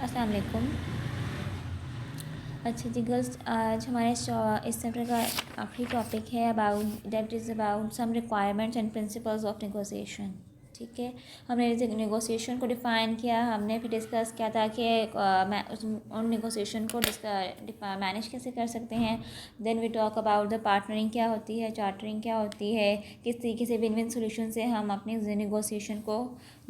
अस्सलाम वालेकुम। अच्छा जी गर्ल्स, आज हमारे इस चैप्टर का आखिरी टॉपिक है about some requirements and principles of negotiation. ठीक है, हमने नेगोशिएशन को डिफ़ाइन किया, हमने फिर डिस्कस किया था कि उन नेगोशिएशन को मैनेज कैसे कर सकते हैं। Then we talk about the partnering क्या होती है, चार्टरिंग क्या होती है, किस तरीके से विन विन सोल्यूशन से हम अपने नेगोशिएशन को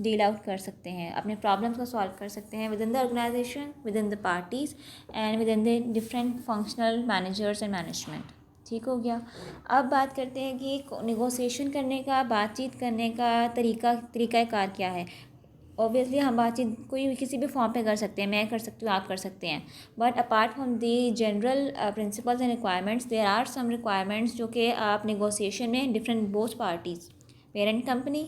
डील आउट कर सकते हैं, अपने प्रॉब्लम्स को सॉल्व कर सकते हैं within the organisation, within the parties and within the different functional managers and management. ठीक हो गया। अब बात करते हैं कि नेगोशिएशन करने का, बातचीत करने का तरीक़ाकार क्या है। ऑब्वियसली हम बातचीत कोई भी किसी भी फॉर्म पे कर सकते हैं, मैं कर सकती हूँ, आप कर सकते हैं, but apart from the general principles and requirements there are some requirements जो कि आप नेगोशिएशन में different both parties, parent company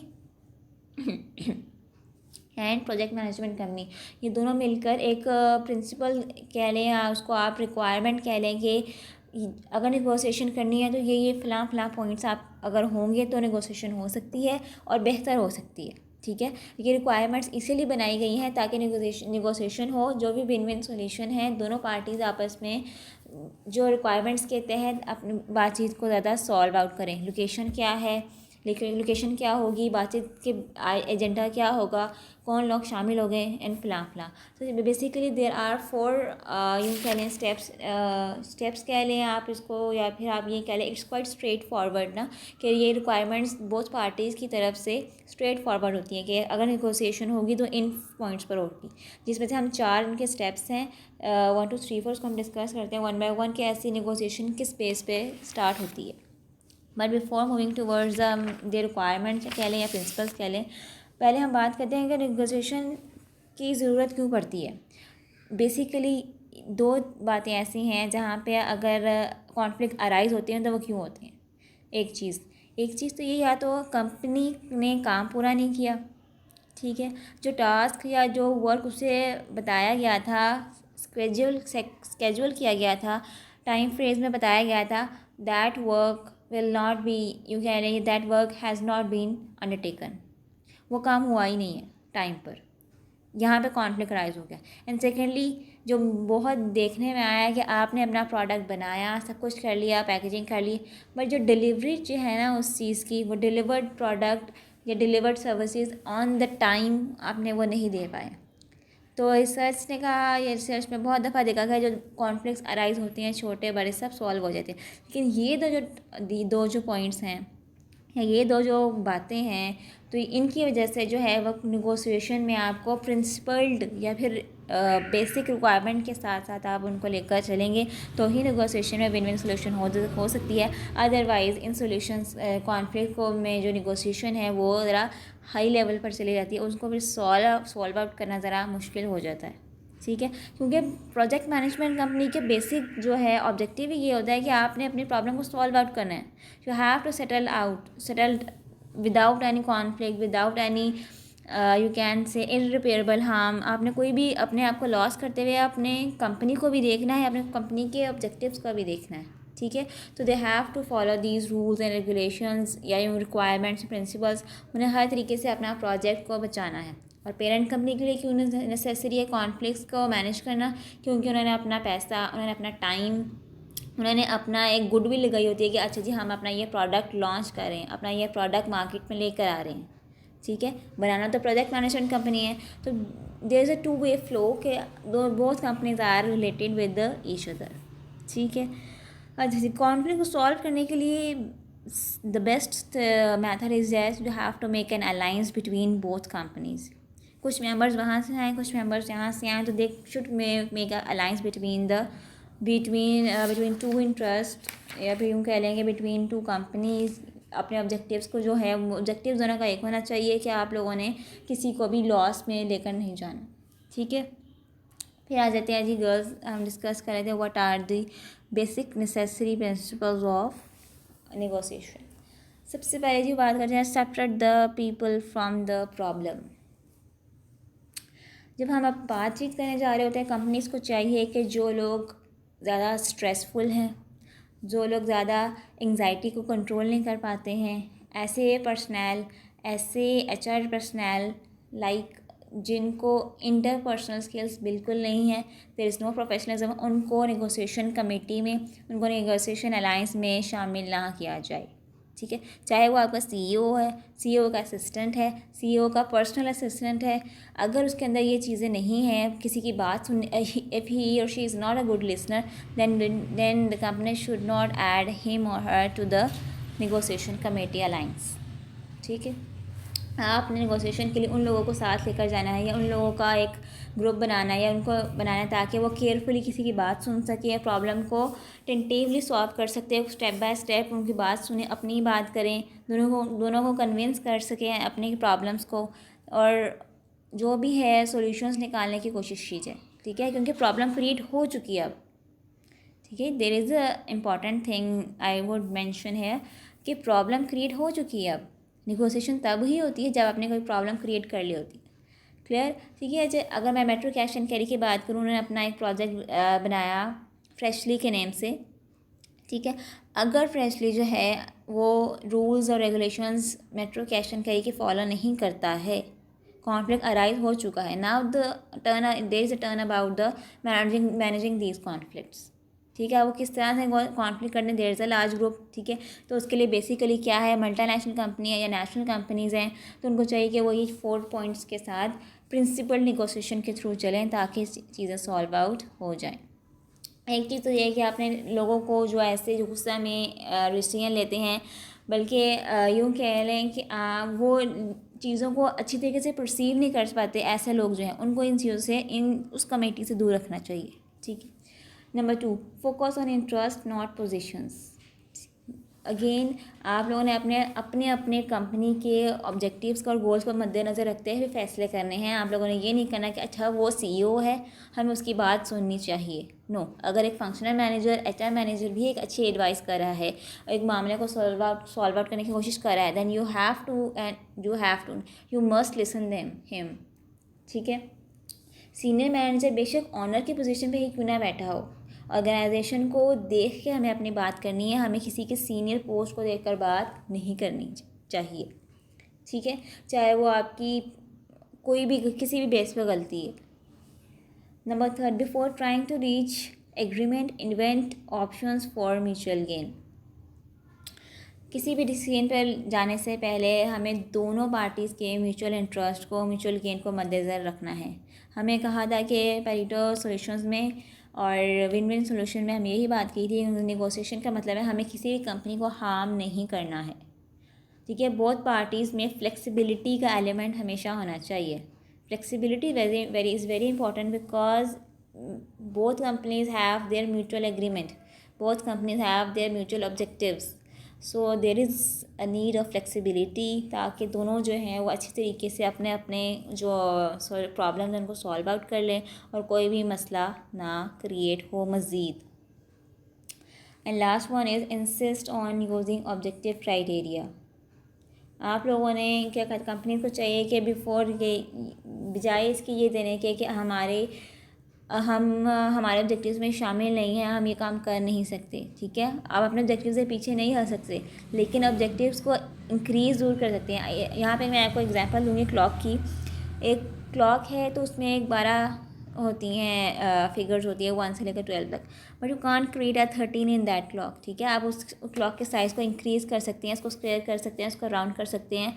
and project management company, ये दोनों मिलकर एक प्रिंसिपल कह लें या उसको आप रिक्वायरमेंट कह लें कि अगर नेगोशिएशन करनी है तो ये फ़लाँ पॉइंट्स आप अगर होंगे तो नेगोशिएशन हो सकती है और बेहतर हो सकती है। ठीक है, ये रिक्वायरमेंट्स इसीलिए बनाई गई हैं ताकि नेगोशिएशन हो, जो भी विन विन सोल्यूशन है, दोनों पार्टीज़ आपस में जो रिक्वायरमेंट्स के तहत अपनी बातचीत को ज़्यादा सॉल्व आउट करें। लोकेशन क्या है, लोकेशन क्या होगी, बातचीत के एजेंडा क्या होगा, कौन लोग शामिल हो गए एंड फलां। तो बेसिकली देर आर 4 यूँ कह लें स्टेप्स कह लें आप इसको, या फिर आप ये कह लें इट्स क्वाइट स्ट्रेट फॉरवर्ड ना, कि ये रिक्वायरमेंट्स बोथ पार्टीज़ की तरफ से स्ट्रेट फॉरवर्ड होती हैं कि अगर नेगोशिएशन होगी तो इन पॉइंट्स पर होगी, जिसमें से हम 4 इनके स्टेप्स हैं, 1 2 3 4 उसको हम डिस्कस करते हैं 1 बाय 1 कि ऐसी नेगोशिएशन किस बेस पे स्टार्ट होती है। But before moving towards the requirements कह लें या प्रिंसिपल्स कह लें, पहले हम बात करते हैं कि नेगोशिएशन की ज़रूरत क्यों पड़ती है। बेसिकली 2 बातें ऐसी हैं जहाँ पे अगर कॉन्फ्लिक्ट अराइज होते हैं तो वो क्यों होते हैं। एक चीज़ तो ये, या तो कंपनी ने काम पूरा नहीं किया, ठीक है, जो टास्क या जो वर्क उसे बताया गया था, स्केड्यूल किया गया था, टाइम फ्रेम में बताया गया था, that work will not be, you कह रहे हैं that work has not been undertaken, वो काम हुआ ही नहीं है टाइम पर, यहाँ पे कॉन्फ्लिक्ट राइज हो गया। एंड सेकेंडली, जो बहुत देखने में आया है कि आपने अपना प्रोडक्ट बनाया, सब कुछ कर लिया, पैकेजिंग कर ली, बट जो डिलीवरी जो है ना उस चीज़ की, वो डिलीवर्ड प्रोडक्ट या delivered services on the time आपने वो नहीं दे पाए। तो रिसर्च ने कहा, ये रिसर्च में बहुत दफ़ा देखा गया, जो कॉन्फ्लिक्ट्स अराइज होते हैं छोटे बड़े सब सॉल्व हो जाते हैं, लेकिन ये दो जो पॉइंट्स हैं या ये दो जो बातें हैं, तो इनकी वजह से जो है वो नेगोशिएशन में आपको प्रिंसिपल्ड या फिर बेसिक रिक्वायरमेंट के साथ साथ आप उनको लेकर चलेंगे तो ही नेगोशिएशन में विन विन सोल्यूशन हो सकती है। अदरवाइज़ इन सोल्यूशंस कॉन्फ्लिक्ट को में जो नेगोशिएशन है वो ज़रा हाई लेवल पर चली जाती है, उसको फिर सॉल्व आउट करना ज़रा मुश्किल हो जाता है। ठीक है, क्योंकि प्रोजेक्ट मैनेजमेंट कंपनी के बेसिक जो है ऑब्जेक्टिव ही ये होता है कि आपने अपनी प्रॉब्लम को सॉल्व आउट करना है। You have to settled without any conflict, without any you can say irreparable harm. आपने कोई भी अपने आप को लॉस करते हुए अपने कंपनी को भी देखना है, अपने कंपनी के ऑब्जेक्टिव्स का भी देखना है। ठीक है, तो they have to follow these rules and regulations या रिक्वायरमेंट्स प्रिंसिपल्स, उन्हें हर तरीके से अपना प्रोजेक्ट को बचाना है। और पेरेंट कंपनी के लिए क्यों नेसेसरी है कॉन्फ्लिक्ट्स को मैनेज करना, क्योंकि उन्होंने अपना पैसा, उन्होंने अपना टाइम, उन्होंने अपना एक गुडविल लगाई होती है कि अच्छा जी हम अपना ये प्रोडक्ट लॉन्च कर रहे हैं, अपना ये प्रोडक्ट मार्केट में लेकर आ रहे हैं। ठीक है, बनाना तो प्रोजेक्ट मैनेजमेंट कंपनी है, तो there is a 2 way flow के both companies are related with each other. ठीक है, अच्छा जी, कॉन्फ्लिक्ट को सॉल्व करने के लिए the best method is that you have to make an alliance between both companies. कुछ मेंबर्स वहाँ से आए, कुछ मेंबर्स यहाँ से आए, तो they should make a alliance between 2 interest, या फिर यूँ कह लेंगे बिटवीन 2 कंपनीज। अपने ऑब्जेक्टिव्स को जो है, ऑब्जेक्टिव दोनों का एक होना चाहिए कि आप लोगों ने किसी को भी लॉस में लेकर नहीं जाना। ठीक है, फिर आ जाते हैं जी गर्ल्स, हम डिस्कस कर रहे थे what are the basic necessary principles of negotiation. सबसे पहले जी बात करते हैं separate the people from the problem. जब हम अब बातचीत करने जा रहे होते हैं, कंपनीज़ को चाहिए कि जो लोग ज़्यादा स्ट्रेसफुल हैं, जो लोग ज़्यादा एंग्जाइटी को कंट्रोल नहीं कर पाते हैं, ऐसे एचआर पर्सनल लाइक जिनको इंटरपर्सनल स्किल्स बिल्कुल नहीं है, देयर इज़ नो प्रोफेशनलिज्म, उनको नेगोशिएशन कमेटी में, उनको नेगोशिएशन अलायंस में शामिल ना किया जाए। ठीक है, चाहे वो आपका सीईओ है, सीईओ का असिस्टेंट है, सीईओ का पर्सनल असिस्टेंट है, अगर उसके अंदर ये चीज़ें नहीं हैं, किसी की बात सुन, if he or she is not a good listener, then the company should not add him or her to the negotiation committee alliance. ठीक है, आपने नेगोशिएशन के लिए उन लोगों को साथ लेकर जाना है, या उन लोगों का एक ग्रुप बनाना है, या उनको बनाना है ताकि वो केयरफुली किसी की बात सुन सके, या प्रॉब्लम को टेंटेटिवली सॉल्व कर सकते हैं, स्टेप बाय स्टेप उनकी बात सुने, अपनी बात करें, दोनों को कन्विंस कर सकें अपनी प्रॉब्लम्स को, और जो भी है सॉल्यूशंस निकालने की कोशिश की जाए। ठीक है, क्योंकि प्रॉब्लम क्रिएट हो चुकी है अब। ठीक है, there is a important thing I would mention है कि प्रॉब्लम क्रिएट हो चुकी है अब। निगोशिएशन तब ही होती है जब आपने कोई प्रॉब्लम क्रिएट कर ली होती है। क्लियर? ठीक है, अगर मैं मेट्रो कैश एंड कैरी की बात करूँ, उन्होंने अपना एक प्रोजेक्ट बनाया फ्रेशली के नेम से। ठीक है, अगर फ्रेशली जो है वो रूल्स और regulations metro cash and carry के फॉलो नहीं करता है, कॉन्फ्लिक्ट अराइज हो चुका है, now the turn there is a turn about the managing these conflicts. ठीक है, वो किस तरह से कॉन्फ्लिक्ट करने, there is a large group. ठीक है, तो उसके लिए बेसिकली क्या है, मल्टीनेशनल कंपनी है या नेशनल कंपनीज़ हैं, तो उनको चाहिए कि वो ये 4 पॉइंट्स के साथ प्रिंसिपल निगोशिएशन के थ्रू चलें ताकि चीज़ें सॉल्व आउट हो जाएं। एक चीज़ तो ये है कि आपने लोगों को जो ऐसे जो गुस्सा में डिसीजन लेते हैं, बल्कि यूँ कह लें कि वो चीज़ों को अच्छी तरीके से परसीव नहीं कर पाते, ऐसे लोग जो हैं उनको इन चीज़ों से, इन उस कमेटी से दूर रखना चाहिए। ठीक है, number 2, focus on interest not positions. Again आप लोगों ने अपने अपने कंपनी के ऑब्जेक्टिव्स और गोल्स को मद्देनज़र रखते हुए फैसले करने हैं। आप लोगों ने ये नहीं करना कि अच्छा वो सीईओ है, हमें उसकी बात सुननी चाहिए। नो, अगर एक फंक्शनल मैनेजर, एचआर मैनेजर भी एक अच्छी एडवाइस कर रहा है, एक मामले को सॉल्व आउट करने की कोशिश कर रहा है, then you must listen them him. ठीक है, सीनियर मैनेजर बेशक ऑनर की पोजीशन पे ही क्यों ना बैठा हो, ऑर्गेनाइजेशन को देख के हमें अपनी बात करनी है, हमें किसी के सीनियर पोस्ट को देखकर बात नहीं करनी चाहिए। ठीक है, चाहे वो आपकी कोई भी किसी भी बेस पर गलती है। Number 3, before trying to reach agreement invent options for mutual gain. किसी भी डिसीजन पर जाने से पहले हमें दोनों पार्टीज़ के म्यूचुअल इंटरेस्ट को, म्यूचुअल गेन को मद्देनज़र रखना है। हमें कहा था कि पैरेटो सॉल्यूशंस में और विन विन सॉल्यूशन में हम यही बात की थी, नेगोशिएशन का मतलब है हमें किसी भी कंपनी को हार्म नहीं करना है। ठीक है, बोथ पार्टीज़ में फ्लेक्सिबिलिटी का एलिमेंट हमेशा होना चाहिए। Flexibility is very important because both companies have their mutual agreement, both companies have their mutual objectives, so there is a need of flexibility, ताकि दोनों जो हैं वो अच्छी तरीके से अपने अपने जो प्रॉब्लम हैं उनको सॉल्व आउट कर लें और कोई भी मसला ना क्रिएट हो मज़ीद। And last one is insist on using objective criteria. आप लोगों ने क्या कंपनी को चाहिए कि बिफोर के बजाय इसके ये देने के कि हमारे ऑब्जेक्टिव्स में शामिल नहीं है, हम ये काम कर नहीं सकते। ठीक है, आप अपने ऑब्जेक्टिव से पीछे नहीं हट सकते, लेकिन ऑब्जेक्टिव्स को इंक्रीज़ ज़रूर कर सकते हैं। यहाँ पे मैं आपको एग्जांपल दूँगी क्लॉक की। एक क्लॉक है तो उसमें एक 12 होती हैं फिगर्स होती है 1 से लेकर 12 तक, but you can't create a 13 in that clock. ठीक है, आप उस क्लॉक के साइज़ को इंक्रीज़ कर सकते हैं, उसको स्क्वायर कर सकते हैं, उसको राउंड कर सकते हैं,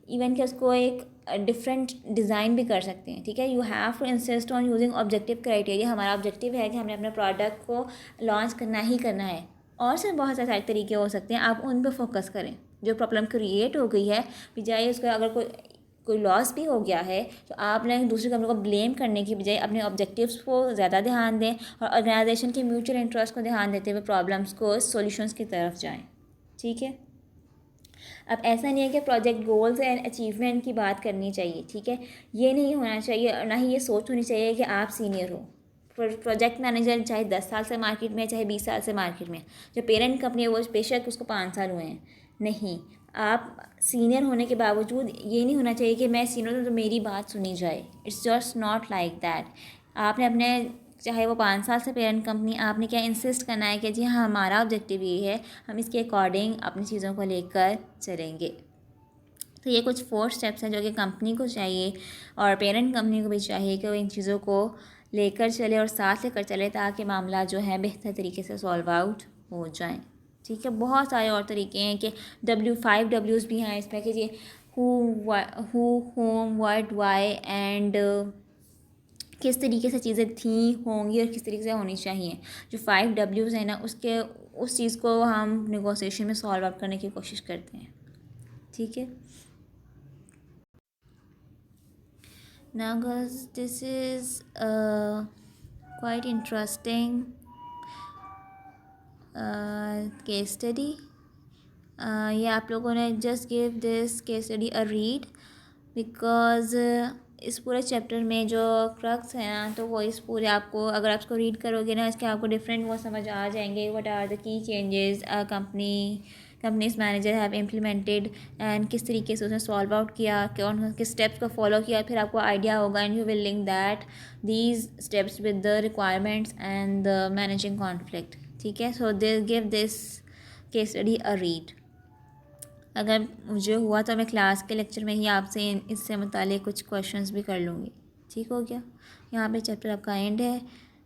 इवन कि उसको एक डिफरेंट डिज़ाइन भी कर सकते हैं। ठीक है, you have to insist on using objective criteria. हमारा ऑब्जेक्टिव है कि हमने अपने प्रोडक्ट को लॉन्च करना ही करना है, और से बहुत सारे तरीके हो सकते हैं, आप उन पर फोकस करें। जो प्रॉब्लम क्रिएट हो गई है, बजाय उसका अगर कोई लॉस भी हो गया है तो आपने दूसरी कंपनी को ब्लेम करने की बजाय अपने ऑब्जेक्टिव्स को ज़्यादा ध्यान दें और ऑर्गेनाइजेशन के म्यूचुअल इंटरेस्ट को ध्यान देते हुए प्रॉब्लम्स को सॉल्यूशंस की तरफ जाएं। ठीक है, अब ऐसा नहीं है कि प्रोजेक्ट गोल्स एंड अचीवमेंट की बात करनी चाहिए। ठीक है, ये नहीं होना चाहिए और ना ही ये सोच होनी चाहिए कि आप सीनियर हो। प्रोजेक्ट मैनेजर चाहे 10 साल से मार्केट में, चाहे 20 साल से मार्केट में, जो पेरेंट कंपनी है वो बेशक उसको 5 साल हुए हैं, नहीं, आप सीनियर होने के बावजूद ये नहीं होना चाहिए कि मैं सीनियर हूँ तो मेरी बात सुनी जाए। It's just not like that. आपने अपने, चाहे वो 5 साल से पेरेंट कंपनी, आपने क्या इंसिस्ट करना है कि जी हाँ हमारा ऑब्जेक्टिव ये है, हम इसके अकॉर्डिंग अपनी चीज़ों को लेकर चलेंगे। तो ये कुछ 4 स्टेप्स हैं जो कि कंपनी को चाहिए और पेरेंट कंपनी को भी चाहिए कि वो इन चीज़ों को लेकर चले और साथ लेकर चले, ताकि मामला जो है बेहतर तरीके से सॉल्व आउट हो जाए। ठीक है, बहुत सारे और तरीके हैं कि W5 Ws भी हैं इसमें कि ये who whom what why and किस तरीके से चीज़ें थी, होंगी और किस तरीके से होनी चाहिए। जो 5 Ws है ना, उसके उस चीज़ को हम नेगोशिएशन में सॉल्व आउट करने की कोशिश करते हैं। ठीक है, now guys, this is quite interesting case study. ये आप लोगों ने just give this case study a read, because इस पूरे चैप्टर में जो क्रक्स है ना, तो वो इस पूरे आपको, अगर आप इसको रीड करोगे ना, इसके आपको डिफरेंट वो समझ आ जाएंगे। What are the key changes companies manager have implemented and किस तरीके से उसने सॉल्व आउट किया, कौन किस स्टेप्स को फॉलो किया, फिर आपको आइडिया होगा and you will link that these steps with the requirements and the managing conflict. ठीक है, so they give this case study a read. अगर मुझे हुआ तो मैं क्लास के लेक्चर में ही आपसे इससे मुतालिक कुछ क्वेश्चंस भी कर लूँगी। ठीक हो गया, यहाँ पे चैप्टर आपका एंड है।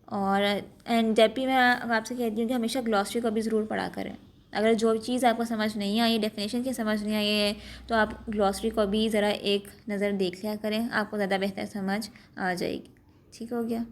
और एंड जब भी मैं आपसे कहती हूँ कि हमेशा ग्लॉसरी को भी ज़रूर पढ़ा करें। अगर जो चीज़ आपको समझ नहीं आई, डेफिनेशन की समझ नहीं आई है, तो आप ग्लॉसरी को भी ज़रा एक नज़र देख लिया करें, आपको ज़्यादा बेहतर समझ आ जाएगी। ठीक हो गया।